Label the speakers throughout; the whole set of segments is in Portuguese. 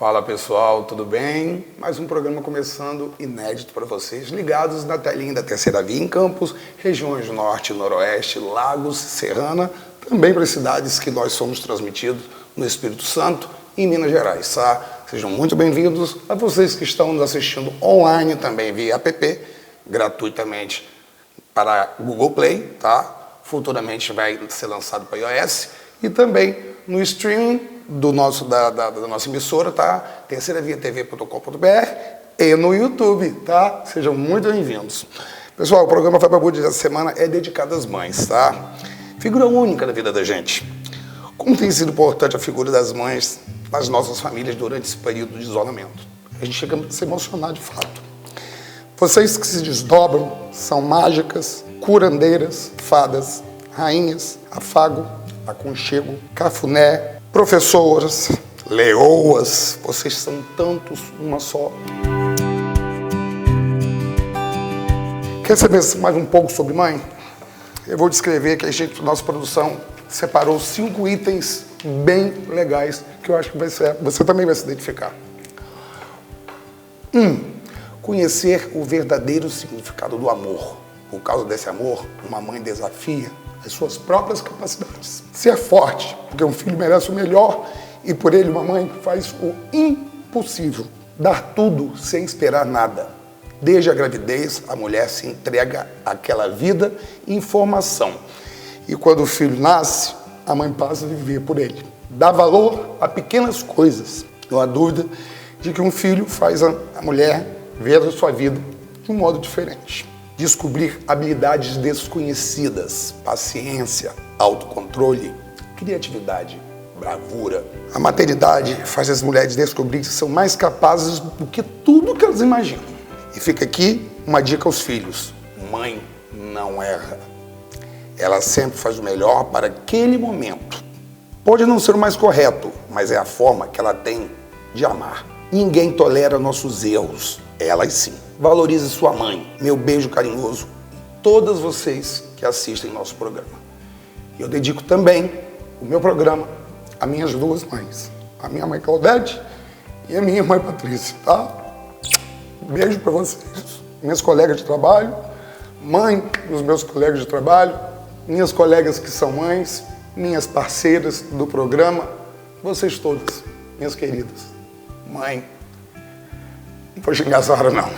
Speaker 1: Fala pessoal, tudo bem? Mais um programa começando inédito para vocês, ligados na telinha da Terceira Via em Campos, regiões Norte, Noroeste, Lagos, Serrana, também para as cidades que nós somos transmitidos no Espírito Santo e em Minas Gerais, tá? Sejam muito bem-vindos a vocês que estão nos assistindo online também via app, gratuitamente para Google Play, tá? Futuramente vai ser lançado para iOS e também no streaming da nossa emissora, tá? terceiraviatv.com.br e no YouTube, tá? Sejam muito bem-vindos. Pessoal, o programa Fábio Abud dessa semana é dedicado às mães, tá? Figura única na vida da gente. Como tem sido importante a figura das mães nas nossas famílias durante esse período de isolamento. A gente chega a se emocionar de fato. Vocês que se desdobram são mágicas, curandeiras, fadas, rainhas, afago, aconchego, cafuné, professoras, leoas, vocês são tantos, uma só. Quer saber mais um pouco sobre mãe? Eu vou descrever que a nossa produção separou 5 itens bem legais que eu acho que você também vai se identificar. 1. Conhecer o verdadeiro significado do amor. Por causa desse amor, uma mãe desafia as suas próprias capacidades. Ser forte, porque um filho merece o melhor e por ele uma mãe faz o impossível. Dar tudo sem esperar nada. Desde a gravidez, a mulher se entrega àquela vida e informação. E quando o filho nasce, a mãe passa a viver por ele. Dá valor a pequenas coisas. Não há dúvida de que um filho faz a mulher ver a sua vida de um modo diferente. Descobrir habilidades desconhecidas, paciência, autocontrole, criatividade, bravura. A maternidade faz as mulheres descobrir que são mais capazes do que tudo que elas imaginam. E fica aqui uma dica aos filhos. Mãe não erra. Ela sempre faz o melhor para aquele momento. Pode não ser o mais correto, mas é a forma que ela tem de amar. Ninguém tolera nossos erros. Elas sim. Valorize sua mãe. Meu beijo carinhoso a todas vocês que assistem nosso programa. E eu dedico também o meu programa a minhas 2 mães. A minha mãe Claudete e a minha mãe Patrícia, tá? Beijo para vocês. Minhas colegas de trabalho, mãe dos meus colegas de trabalho, minhas colegas que são mães, minhas parceiras do programa, vocês todas, minhas queridas. Mãe, não vou xingar essa hora não.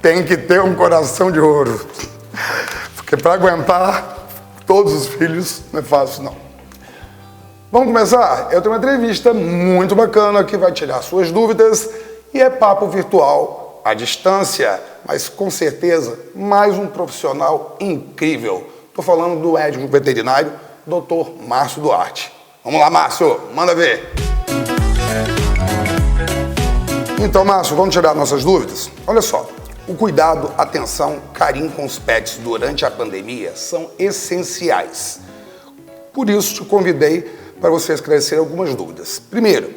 Speaker 1: Tem que ter um coração de ouro. Porque para aguentar todos os filhos não é fácil não. Vamos começar? Eu tenho uma entrevista muito bacana que vai tirar suas dúvidas e é papo virtual à distância, mas com certeza mais um profissional incrível. Estou falando do médico veterinário, Dr. Márcio Duarte. Vamos lá, Márcio, manda ver. Então, Márcio, vamos tirar nossas dúvidas? Olha só, o cuidado, atenção, carinho com os pets durante a pandemia são essenciais. Por isso, te convidei para você esclarecer algumas dúvidas. Primeiro,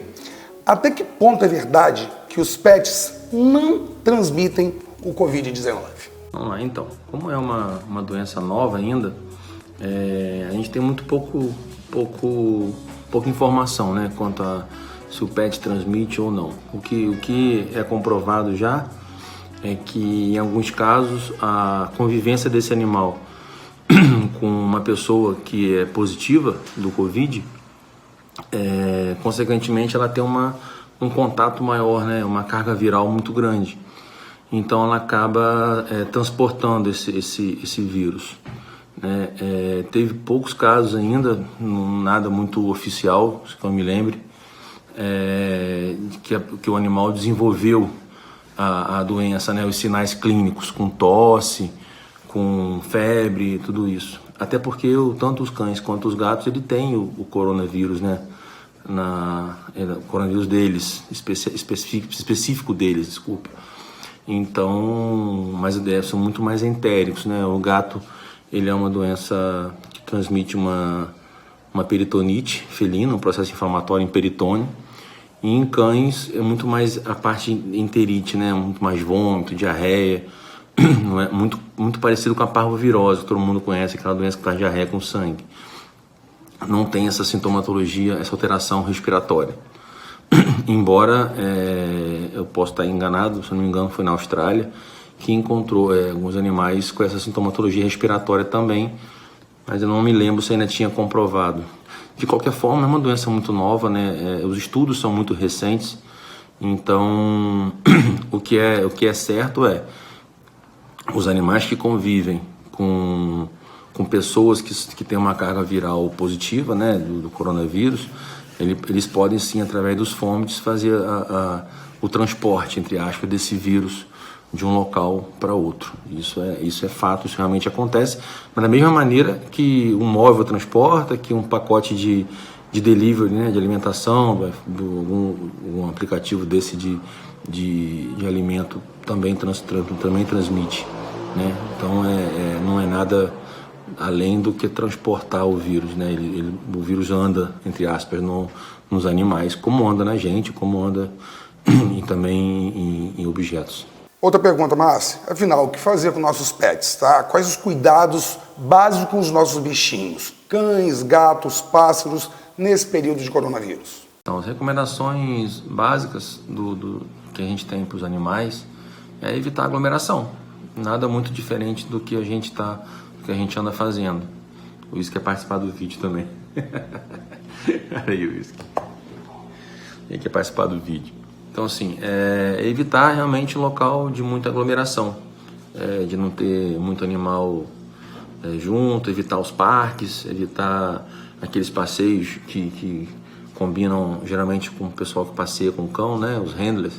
Speaker 1: até que ponto é verdade que os pets não transmitem o Covid-19?
Speaker 2: Vamos lá, então. Como é uma doença nova ainda, a gente tem muito pouca informação, né, quanto a se o pet transmite ou não. O que é comprovado já é que, em alguns casos, a convivência desse animal com uma pessoa que é positiva do Covid, consequentemente, ela tem um contato maior, né, uma carga viral muito grande. Então, ela acaba transportando esse vírus. Né? Teve poucos casos ainda, nada muito oficial, se eu me lembre, que o animal desenvolveu a doença, né, os sinais clínicos, com tosse, com febre, tudo isso. Até porque tanto os cães quanto os gatos, ele tem o coronavírus, né, o coronavírus deles, específico deles, desculpa. Então, mas são muito mais entéricos, né? O gato, ele é uma doença que transmite uma peritonite felina, um processo inflamatório em peritônio. E em cães é muito mais a parte enterite, né? Muito mais vômito, diarreia. Não é? Muito parecido com a parvovirose, que todo mundo conhece, aquela doença que traz diarreia com sangue. Não tem essa sintomatologia, essa alteração respiratória. embora eu possa estar enganado, se não me engano foi na Austrália, que encontrou alguns animais com essa sintomatologia respiratória também, mas eu não me lembro se ainda tinha comprovado. De qualquer forma, é uma doença muito nova, né? Os estudos são muito recentes, então o que é certo é os animais que convivem com pessoas que têm uma carga viral positiva, né, do coronavírus, eles podem sim, através dos fômites, fazer o transporte, entre aspas, desse vírus de um local para outro. Isso é fato, isso realmente acontece, mas da mesma maneira que um móvel transporta, que um pacote de delivery, né, de alimentação, um aplicativo desse de alimento também transmite, né? Então não é nada além do que transportar o vírus, né? O vírus anda, entre aspas, nos animais, como anda na gente, como anda também em objetos.
Speaker 1: Outra pergunta, Márcia. Afinal, o que fazer com nossos pets, tá? Quais os cuidados básicos com os nossos bichinhos? Cães, gatos, pássaros, nesse período de coronavírus?
Speaker 2: Então, as recomendações básicas do que a gente tem para os animais é evitar aglomeração. Nada muito diferente do que a gente anda fazendo. O Whisky quer participar do vídeo também. Aí, Whisky. Ele quer participar do vídeo. Então, assim, evitar realmente local de muita aglomeração, de não ter muito animal junto, evitar os parques, evitar aqueles passeios que combinam geralmente com o pessoal que passeia com o cão, né? Os handlers,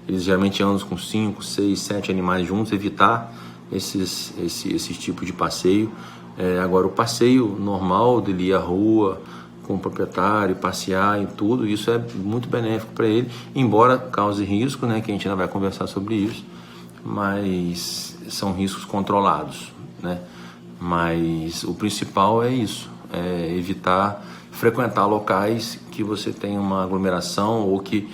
Speaker 2: eles geralmente andam com 5, 6, 7 animais juntos, evitar esse tipo de passeio. Agora, o passeio normal dele ir à rua com o proprietário, passear e tudo, isso é muito benéfico para ele, embora cause risco, né, que a gente ainda vai conversar sobre isso, mas são riscos controlados, né? Mas o principal é isso, evitar frequentar locais que você tem uma aglomeração ou que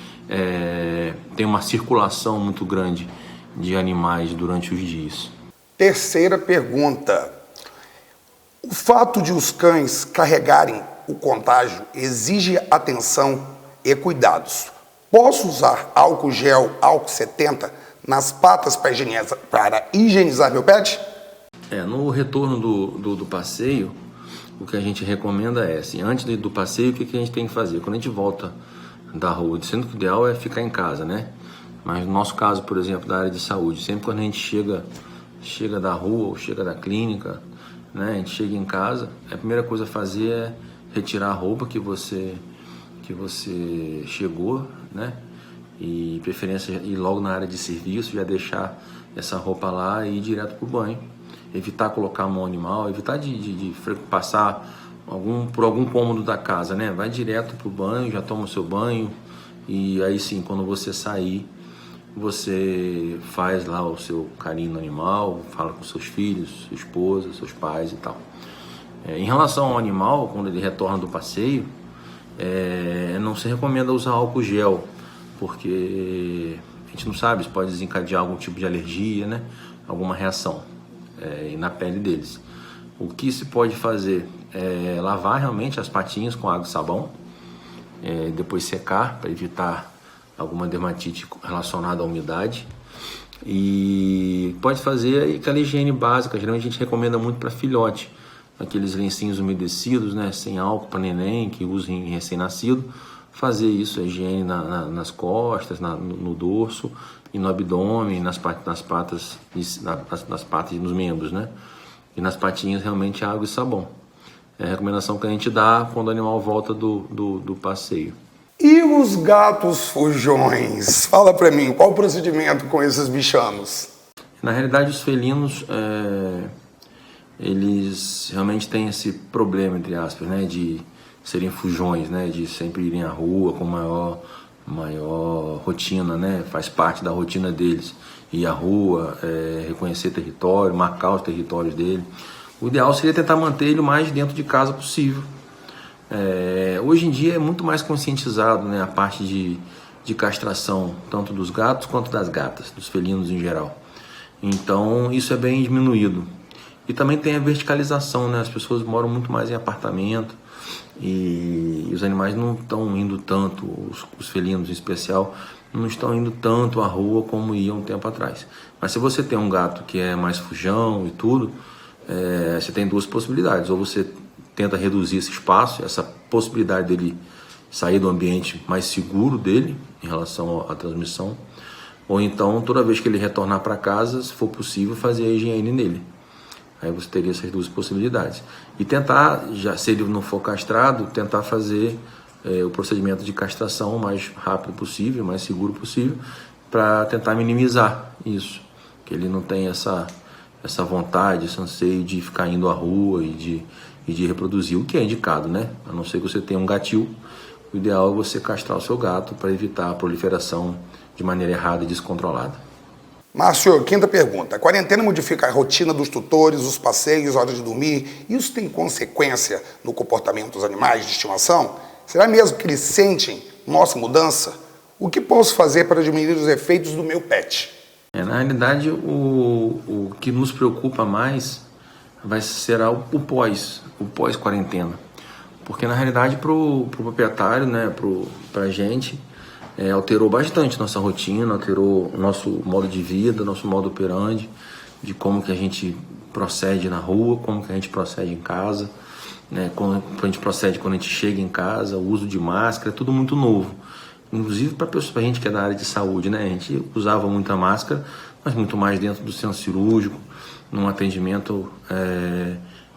Speaker 2: tem uma circulação muito grande de animais durante os dias.
Speaker 1: Terceira pergunta. O fato de os cães carregarem o contágio exige atenção e cuidados. Posso usar álcool gel, álcool 70 nas patas para higienizar meu pet?
Speaker 2: No retorno do passeio, o que a gente recomenda é assim, antes do passeio, o que a gente tem que fazer? Quando a gente volta da rua, sendo que o ideal é ficar em casa, né? Mas no nosso caso, por exemplo, da área de saúde, sempre quando a gente chega da rua ou chega da clínica, né, a gente chega em casa, a primeira coisa a fazer é retirar a roupa que você chegou, né? E preferência ir logo na área de serviço, já deixar essa roupa lá e ir direto pro banho. Evitar colocar a mão animal, evitar de passar por algum cômodo da casa, né? Vai direto pro banho, já toma o seu banho e aí sim, quando você sair, você faz lá o seu carinho no animal, fala com seus filhos, sua esposa, seus pais e tal. Em relação ao animal, quando ele retorna do passeio, não se recomenda usar álcool gel, porque a gente não sabe se pode desencadear algum tipo de alergia, né? Alguma reação na pele deles. O que se pode fazer é lavar realmente as patinhas com água e sabão, depois secar para evitar alguma dermatite relacionada à umidade, e pode fazer aquela higiene básica. Geralmente a gente recomenda muito para filhote, aqueles lencinhos umedecidos, né, sem álcool para neném que usem em recém-nascido, fazer isso, a higiene nas costas, no dorso e no abdômen, nas patas e nos membros, né, e nas patinhas realmente água e sabão. É a recomendação que a gente dá quando o animal volta do passeio.
Speaker 1: E os gatos fujões? Fala pra mim, qual o procedimento com esses bichanos?
Speaker 2: Na realidade, os felinos, eles realmente têm esse problema, entre aspas, né, de serem fujões, né, de sempre irem à rua com maior rotina, né, faz parte da rotina deles, ir à rua, reconhecer território, marcar os territórios dele. O ideal seria tentar manter ele o mais dentro de casa possível. Hoje em dia é muito mais conscientizado, né, a parte de castração, tanto dos gatos quanto das gatas, dos felinos em geral. Então isso é bem diminuído. E também tem a verticalização, né? As pessoas moram muito mais em apartamento e os animais não estão indo tanto, os felinos em especial, não estão indo tanto à rua como iam um tempo atrás. Mas se você tem um gato que é mais fujão e tudo, você tem duas possibilidades. Ou você tenta reduzir esse espaço, essa possibilidade dele sair do ambiente mais seguro dele em relação à transmissão, ou então toda vez que ele retornar para casa, se for possível, fazer a higiene nele. Aí você teria essas duas possibilidades. E tentar, já se ele não for castrado, tentar fazer o procedimento de castração o mais rápido possível, o mais seguro possível, para tentar minimizar isso. Que ele não tenha essa vontade, esse anseio de ficar indo à rua e de reproduzir, o que é indicado, né? A não ser que você tenha um gatil, o ideal é você castrar o seu gato para evitar a proliferação de maneira errada e descontrolada.
Speaker 1: Márcio, quinta pergunta. A quarentena modifica a rotina dos tutores, os passeios, horas de dormir? Isso tem consequência no comportamento dos animais de estimação? Será mesmo que eles sentem nossa mudança? O que posso fazer para diminuir os efeitos do meu pet?
Speaker 2: Na realidade, o que nos preocupa mais será o pós-quarentena. Porque na realidade para o proprietário, né, para a gente, alterou bastante nossa rotina, alterou nosso modo de vida, nosso modo operandi, de como que a gente procede na rua, como que a gente procede em casa, né, como a gente procede quando a gente chega em casa, o uso de máscara, é tudo muito novo. Inclusive para a gente que é da área de saúde, né, a gente usava muita máscara, mas muito mais dentro do centro cirúrgico, num atendimento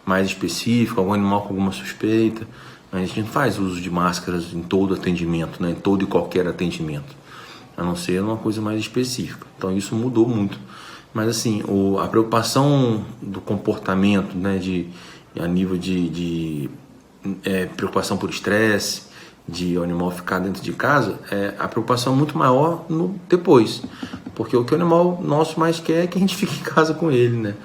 Speaker 2: mais específico, algum animal com alguma suspeita. Mas a gente não faz uso de máscaras em todo atendimento, né? Em todo e qualquer atendimento, a não ser uma coisa mais específica. Então isso mudou muito. Mas assim, a preocupação do comportamento, né? A nível de preocupação por estresse, de o animal ficar dentro de casa, a preocupação é muito maior depois. Porque o que o animal nosso mais quer é que a gente fique em casa com ele, né?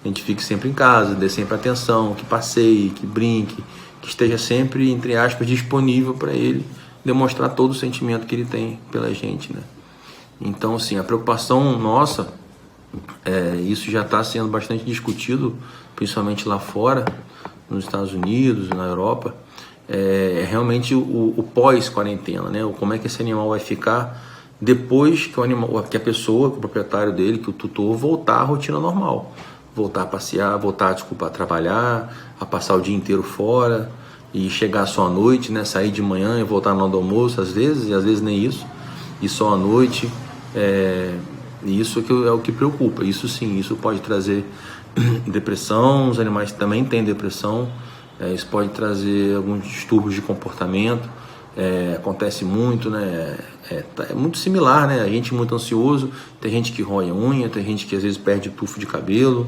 Speaker 2: A gente fique sempre em casa, dê sempre atenção, que passeie, que brinque, que esteja sempre, entre aspas, disponível para ele demonstrar todo o sentimento que ele tem pela gente, né? Então, assim, a preocupação nossa, isso já está sendo bastante discutido, principalmente lá fora, nos Estados Unidos, na Europa, realmente o pós-quarentena, né? Como é que esse animal vai ficar depois que a pessoa, que o proprietário dele, que o tutor, voltar à rotina normal. Voltar a passear, voltar a trabalhar, a passar o dia inteiro fora e chegar só à noite, né? Sair de manhã e voltar na hora do almoço, às vezes, e às vezes nem isso, e só à noite. E isso é o que preocupa. Isso sim, isso pode trazer depressão, os animais também têm depressão, isso pode trazer alguns distúrbios de comportamento, acontece muito, né? É muito similar, né? A gente muito ansioso, tem gente que rói a unha, tem gente que às vezes perde tufo de cabelo,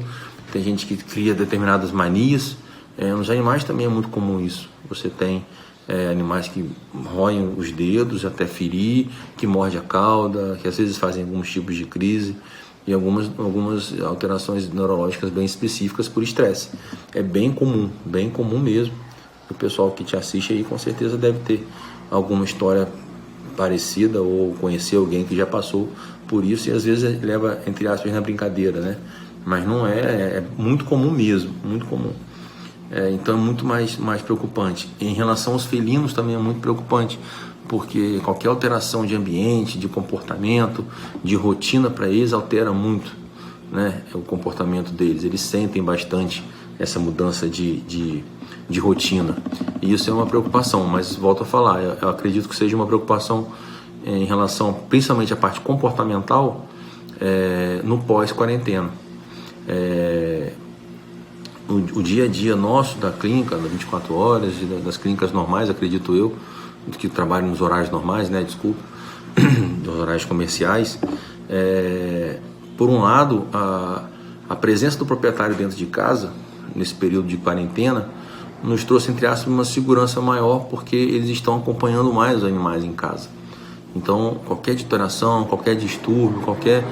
Speaker 2: tem gente que cria determinadas manias. Nos animais também é muito comum isso. Você tem animais que roem os dedos até ferir, que mordem a cauda, que às vezes fazem alguns tipos de crise e algumas alterações neurológicas bem específicas por estresse. É bem comum mesmo. O pessoal que te assiste aí com certeza deve ter alguma história parecida ou conhecer alguém que já passou por isso e às vezes leva, entre aspas, na brincadeira, né? Mas não é muito comum mesmo, muito comum. Então é muito mais preocupante. Em relação aos felinos também é muito preocupante, porque qualquer alteração de ambiente, de comportamento, de rotina para eles altera muito, né, o comportamento deles. Eles sentem bastante essa mudança de rotina. E isso é uma preocupação, mas volto a falar, eu acredito que seja uma preocupação em relação principalmente à parte comportamental no pós-quarentena. O dia a dia nosso da clínica, das 24 horas, das clínicas normais, acredito eu, que trabalham nos horários normais, né, desculpa, dos horários comerciais, por um lado, a presença do proprietário dentro de casa, nesse período de quarentena, nos trouxe, entre aspas, uma segurança maior, porque eles estão acompanhando mais os animais em casa. Então, qualquer deterioração, qualquer distúrbio, qualquer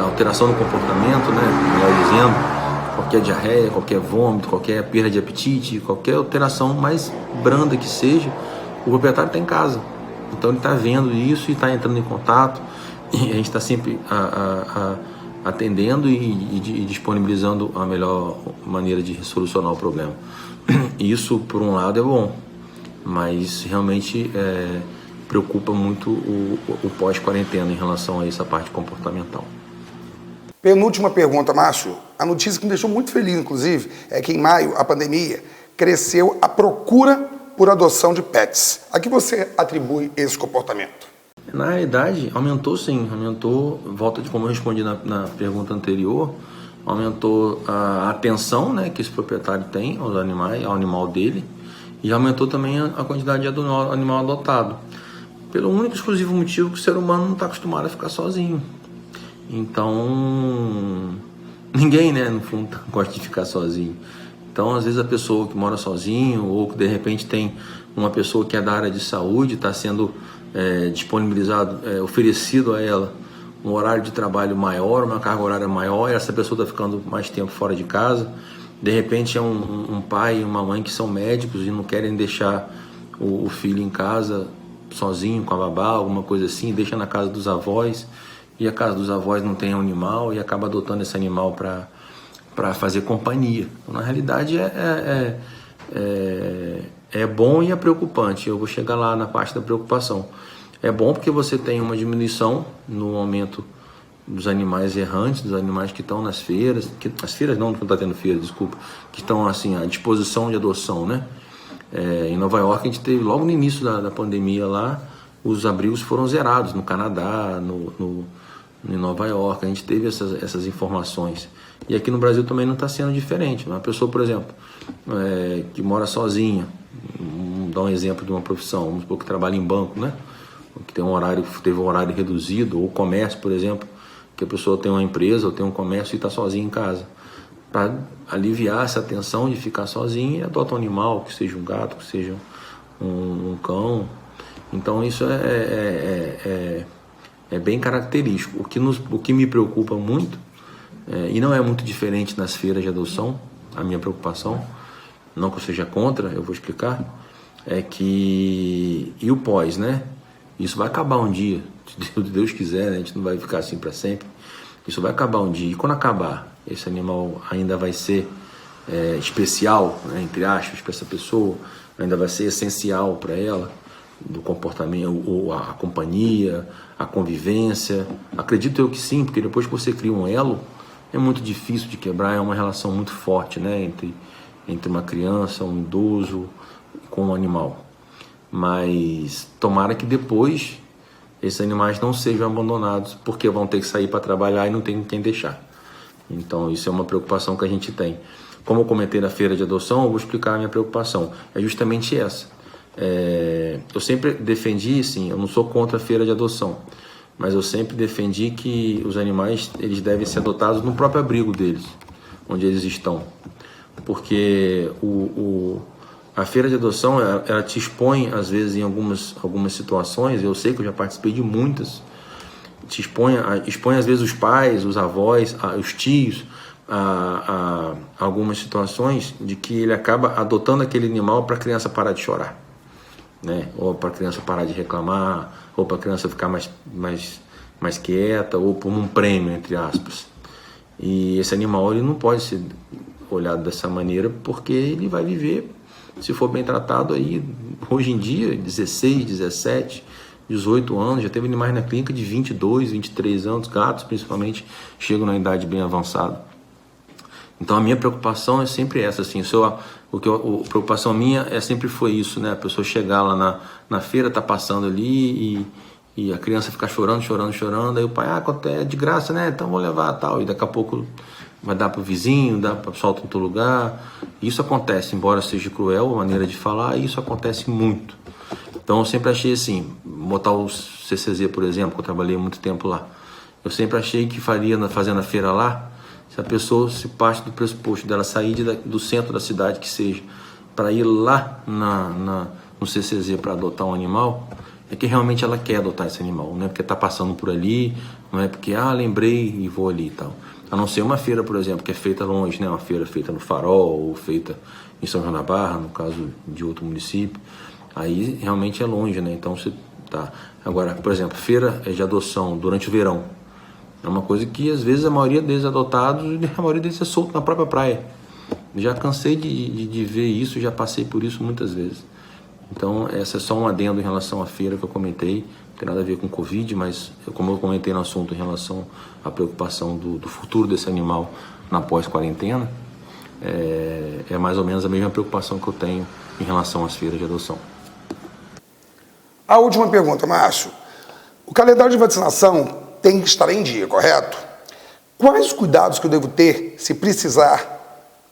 Speaker 2: alteração no comportamento, né, melhor dizendo, qualquer diarreia, qualquer vômito, qualquer perda de apetite, qualquer alteração mais branda que seja, o proprietário está em casa. Então ele está vendo isso e está entrando em contato, e a gente está sempre atendendo e disponibilizando a melhor maneira de solucionar o problema. Isso, por um lado, é bom, mas realmente preocupa muito o pós-quarentena em relação a essa parte comportamental.
Speaker 1: Penúltima pergunta, Márcio. A notícia que me deixou muito feliz, inclusive, é que em maio, a pandemia, cresceu a procura por adoção de pets. A que você atribui esse comportamento?
Speaker 2: Na realidade, aumentou sim, volta de como eu respondi na pergunta anterior, aumentou a atenção, né, que esse proprietário tem aos animais, ao animal dele, e aumentou também a quantidade de animal adotado. Pelo único e exclusivo motivo que o ser humano não está acostumado a ficar sozinho. Então, ninguém, né, no fundo, gosta de ficar sozinho. Então, às vezes a pessoa que mora sozinho ou que de repente tem uma pessoa que é da área de saúde, está sendo disponibilizado, oferecido a ela um horário de trabalho maior, uma carga horária maior, e essa pessoa está ficando mais tempo fora de casa. De repente é um pai e uma mãe que são médicos e não querem deixar o filho em casa sozinho com a babá, alguma coisa assim, deixa na casa dos avós, e a casa dos avós não tem animal e acaba adotando esse animal para fazer companhia. Então, na realidade é bom e é preocupante. Eu vou chegar lá na parte da preocupação. É bom porque você tem uma diminuição no aumento dos animais errantes, dos animais que estão nas feiras, as feiras não está tendo feira, desculpa, que estão assim à disposição de adoção, né? Em Nova York a gente teve, logo no início da pandemia lá, os abrigos foram zerados no Canadá, em Nova York, a gente teve essas informações. E aqui no Brasil também não está sendo diferente. Uma pessoa, por exemplo, que mora sozinha, vamos dar um exemplo de uma profissão, vamos supor que trabalha em banco, né? Que teve um horário reduzido, ou comércio, por exemplo, que a pessoa tem uma empresa ou tem um comércio e está sozinha em casa. Para aliviar essa tensão de ficar sozinha, adota um animal, que seja um gato, que seja um cão. Então isso é bem característico. O que me preocupa muito, e não é muito diferente nas feiras de adoção, a minha preocupação, não que eu seja contra, eu vou explicar, é que, e o pós, né? Isso vai acabar um dia, se Deus quiser, né? A gente não vai ficar assim para sempre. Isso vai acabar um dia, e quando acabar, esse animal ainda vai ser especial, né, entre aspas, para essa pessoa, ainda vai ser essencial para ela, do comportamento, ou a companhia, a convivência. Acredito eu que sim, porque depois que você cria um elo, é muito difícil de quebrar, é uma relação muito forte, né, entre uma criança, um idoso com um animal. Mas tomara que depois esses animais não sejam abandonados, porque vão ter que sair para trabalhar e não tem quem deixar. Então isso é uma preocupação que a gente tem. Como eu comentei na feira de adoção, eu vou explicar a minha preocupação. É justamente essa. Eu sempre defendi, sim, eu não sou contra a feira de adoção, mas eu sempre defendi que os animais eles devem ser adotados no próprio abrigo deles, onde eles estão. Porque a feira de adoção, ela te expõe, às vezes, em algumas situações, eu sei que eu já participei de muitas, te expõe às vezes, os pais, os avós, os tios, a algumas situações de que ele acaba adotando aquele animal para a criança parar de chorar, né? Ou para a criança parar de reclamar, ou para a criança ficar mais quieta, ou por um prêmio, entre aspas. E esse animal ele não pode ser olhado dessa maneira, porque ele vai viver, se for bem tratado, aí hoje em dia, 16, 17, 18 anos, já teve animais na clínica de 22, 23 anos, gatos principalmente, chegam na idade bem avançada. Então a minha preocupação é sempre essa, assim, a preocupação minha sempre foi isso, né? A pessoa chegar lá na feira, tá passando ali e a criança ficar chorando, aí o pai, é de graça, né? Então vou levar tal, e daqui a pouco vai dar para o vizinho, dá para soltar em outro lugar. Isso acontece, embora seja cruel a maneira de falar, isso acontece muito. Então eu sempre achei assim, botar o CCZ, por exemplo, que eu trabalhei muito tempo lá, eu sempre achei que fazendo a feira lá, se a pessoa se parte do pressuposto dela sair do centro da cidade, que seja, para ir lá no CCZ para adotar um animal, é que realmente ela quer adotar esse animal, não é porque está passando por ali, não é porque, lembrei e vou ali e tal. A não ser uma feira, por exemplo, que é feita longe, né? Uma feira feita no Farol, ou feita em São João da Barra, no caso de outro município. Aí realmente é longe, né? Então você tá. Agora, por exemplo, feira de adoção durante o verão. É uma coisa que às vezes a maioria deles adotados, a maioria deles é solto na própria praia. Já cansei de ver isso, já passei por isso muitas vezes. Então, essa é só um adendo em relação à feira que eu comentei. Não tem nada a ver com Covid, mas como eu comentei no assunto em relação à preocupação do futuro desse animal na pós-quarentena, é mais ou menos a mesma preocupação que eu tenho em relação às feiras de adoção.
Speaker 1: A última pergunta, Márcio. O calendário de vacinação tem que estar em dia, correto? Quais os cuidados que eu devo ter se precisar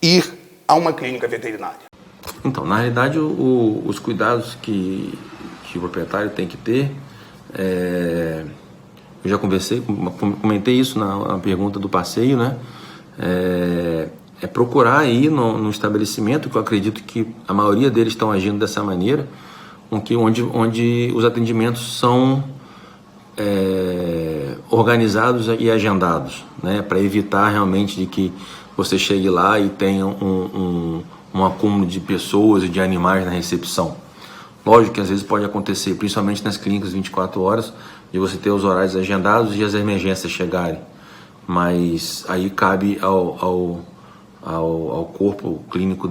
Speaker 1: ir a uma clínica veterinária?
Speaker 2: Então, na realidade, os cuidados que o proprietário tem que ter, eu já comentei isso na pergunta do passeio, né? É procurar ir no estabelecimento, que eu acredito que a maioria deles estão agindo dessa maneira, onde os atendimentos são organizados e agendados, né? Para evitar realmente de que você chegue lá e tenha um acúmulo de pessoas e de animais na recepção. Lógico que às vezes pode acontecer, principalmente nas clínicas 24 horas, de você ter os horários agendados e as emergências chegarem. Mas aí cabe ao corpo clínico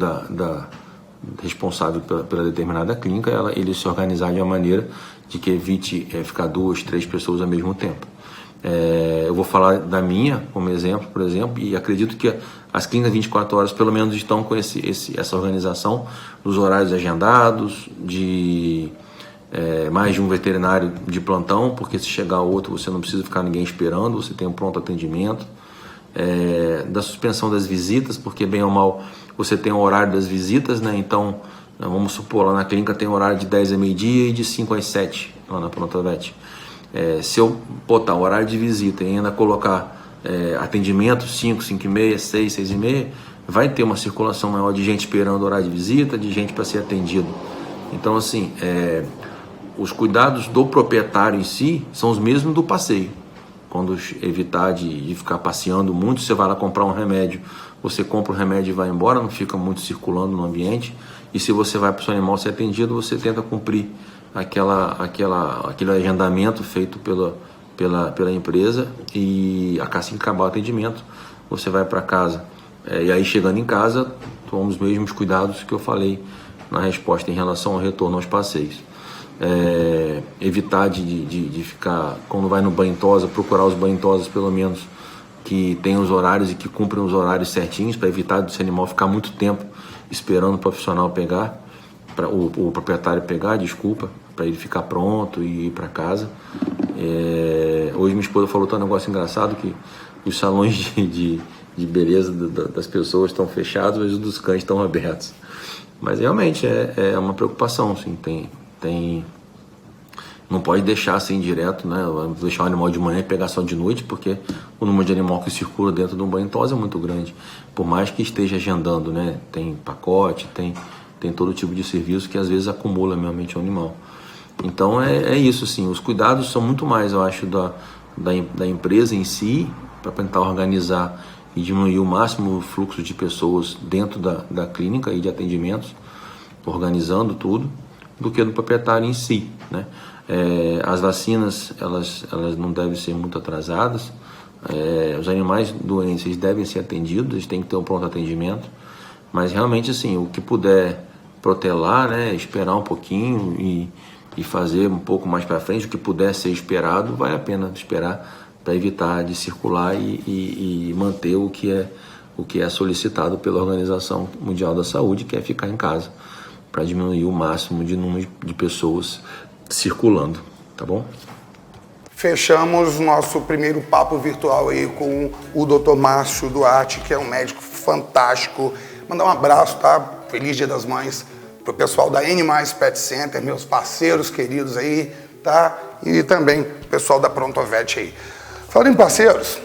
Speaker 2: responsável pela determinada clínica, ele se organizar de uma maneira de que evite ficar 2, 3 pessoas ao mesmo tempo. Eu vou falar da minha como exemplo, por exemplo, e acredito que as clínicas 24 horas pelo menos estão com essa organização dos horários agendados, de mais de um veterinário de plantão, porque se chegar outro você não precisa ficar ninguém esperando, você tem um pronto atendimento, da suspensão das visitas, porque bem ou mal você tem o horário das visitas, né? Então, vamos supor, lá na clínica tem horário de 10 a meio-dia e de 5 às 7, lá na Prontovet. Se eu botar o horário de visita e ainda colocar atendimento 5, 5 e meia, 6, 6 e meia, vai ter uma circulação maior de gente esperando o horário de visita, de gente para ser atendido. Então, assim, os cuidados do proprietário em si são os mesmos do passeio. Quando evitar de ficar passeando muito, você vai lá comprar um remédio, você compra o remédio e vai embora, não fica muito circulando no ambiente. E se você vai para o seu animal ser atendido, você tenta cumprir aquele agendamento feito pela empresa, e assim que acabar o atendimento, você vai para casa. E aí, chegando em casa, tomam os mesmos cuidados que eu falei na resposta em relação ao retorno aos passeios. Evitar de ficar, quando vai no banho-tosa, procurar os banho-tosas pelo menos que tenham os horários e que cumprem os horários certinhos, para evitar desse animal ficar muito tempo esperando o profissional pegar, o proprietário pegar, para ele ficar pronto e ir para casa. Hoje minha esposa falou um negócio engraçado, que os salões de beleza das pessoas estão fechados, mas os dos cães estão abertos. Mas realmente é uma preocupação, assim, não pode deixar assim direto, né? Deixar o animal de manhã e pegar só de noite, porque o número de animal que circula dentro de um banho-tosa é muito grande. Por mais que esteja agendando, né? Tem pacote, tem todo tipo de serviço que às vezes acumula realmente o animal. Então é isso, assim, os cuidados são muito mais, eu acho, da empresa em si, para tentar organizar e diminuir o máximo o fluxo de pessoas dentro da clínica e de atendimentos, organizando tudo, do que do proprietário em si, né? As vacinas, elas não devem ser muito atrasadas. Os animais doentes, eles devem ser atendidos, eles têm que ter um pronto atendimento, mas realmente, assim, o que puder protelar, né, esperar um pouquinho e fazer um pouco mais para frente, o que puder ser esperado, vale a pena esperar, para evitar de circular e manter o que é solicitado pela Organização Mundial da Saúde, que é ficar em casa, para diminuir o máximo de número de pessoas circulando, tá bom?
Speaker 1: Fechamos nosso primeiro papo virtual aí com o Dr. Márcio Duarte, que é um médico fantástico. Mandar um abraço, tá? Feliz Dia das Mães pro pessoal da Animais Pet Center, meus parceiros queridos aí, tá? E também o pessoal da Prontovet aí. Falando em parceiros,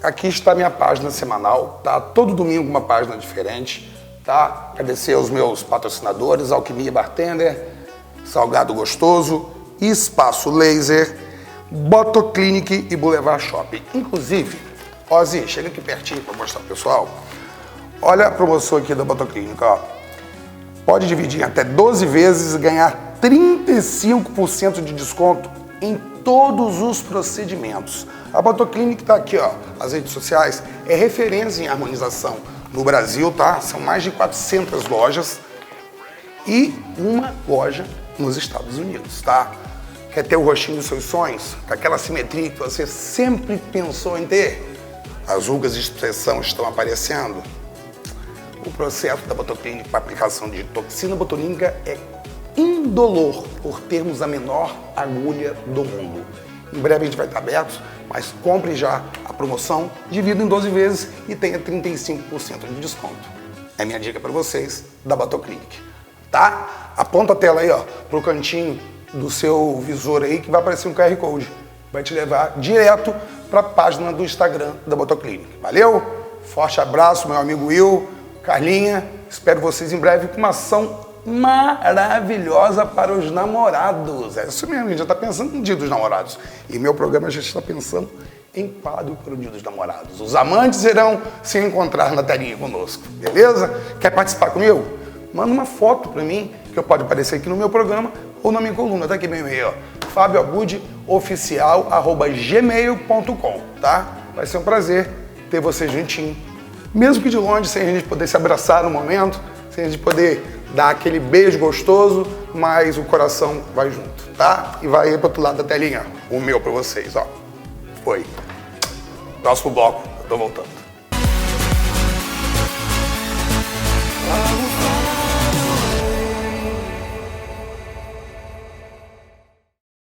Speaker 1: aqui está minha página semanal, tá? Todo domingo uma página diferente, tá? Agradecer aos meus patrocinadores, Alquimia Bartender, Salgado Gostoso, Espaço Laser, Botoclinic e Boulevard Shopping. Inclusive, Ozzy, chega aqui pertinho para mostrar pro pessoal. Olha a promoção aqui da Botoclinic, ó. Pode dividir em até 12 vezes e ganhar 35% de desconto em todos os procedimentos. A Botoclinic tá aqui, ó, as redes sociais, é referência em harmonização no Brasil, tá? São mais de 400 lojas e uma loja nos Estados Unidos, tá? Quer ter o rostinho dos seus sonhos? Com aquela simetria que você sempre pensou em ter? As rugas de expressão estão aparecendo? O processo da Botoclinic para aplicação de toxina botulínica é indolor, por termos a menor agulha do mundo. Em breve a gente vai estar aberto, mas compre já a promoção, divida em 12 vezes e tenha 35% de desconto. É minha dica para vocês da Botoclinic, tá? Aponta a tela aí, ó, pro cantinho do seu visor aí que vai aparecer um QR Code. Vai te levar direto para a página do Instagram da Botoclinic. Valeu? Forte abraço, meu amigo Will, Carlinha. Espero vocês em breve com uma ação maravilhosa para os namorados. É isso mesmo, a gente já está pensando no Dia dos Namorados. E meu programa já está pensando em quadro para o Dia dos Namorados. Os amantes irão se encontrar na telinha conosco, beleza? Quer participar comigo? Manda uma foto para mim, que eu pode aparecer aqui no meu programa ou na minha coluna. Tá aqui meu e-mail, ó, fabioabudeoficial@gmail.com, tá? Vai ser um prazer ter você juntinho. Mesmo que de longe, sem a gente poder se abraçar no momento, sem a gente poder dar aquele beijo gostoso, mas o coração vai junto, tá? E vai aí pro outro lado da telinha, o meu pra vocês, ó. Foi. Próximo bloco, eu tô voltando.